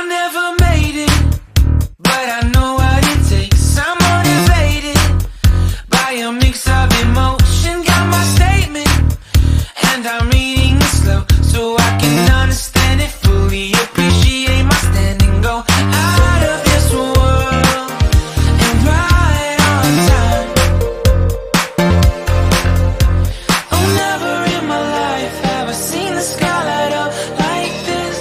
never made it, but I know what it takes. I'm motivated by a mix of emotion. Got my statement, and I'm reading it slow so I can understand it fully. Appreciate my standing, go out of this world and right on time. Oh, never in my life have I seen the sky light up like this.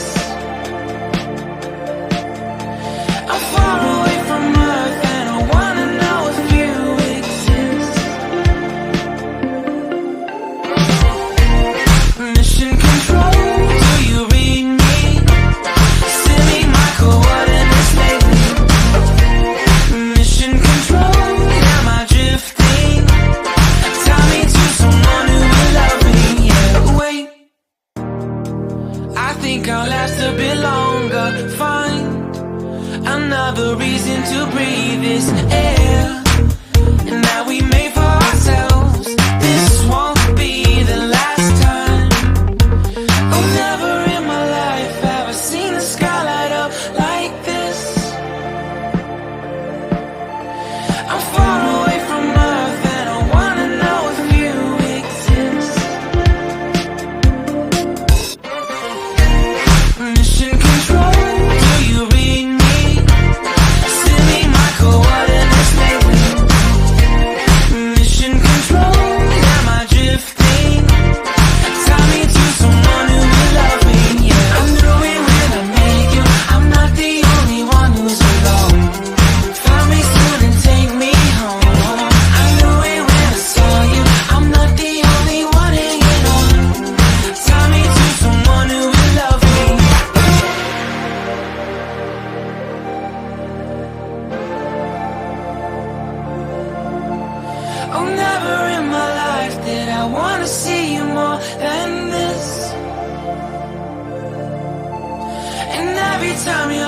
I'm far away from Earth and I wanna know if you exist. Mission control, do you read me? Send me my coordinates lately. Mission control, am I drifting? Tie me to someone who will love me. Yeah, wait, I think I'll last a bit longer. Find another reason to breathe this air, and that we made for ourselves. This won't be the last time. Oh, never in my life have I seen the sky light up like this. I'm far away from Earth and I wanna know if you exist. Mission control, do you read me? Send me my coordinates lately. Mission control, am I drifting? Tie me to someone who will love me. Yeah, I knew it when I met you. I'm not the only one who's alone. Find me soon and take me home. I knew it when I saw you. I'm not the only one hanging on. Tie me to someone who will love me. Oh, never in my life did I wanna see you more than this. And every time you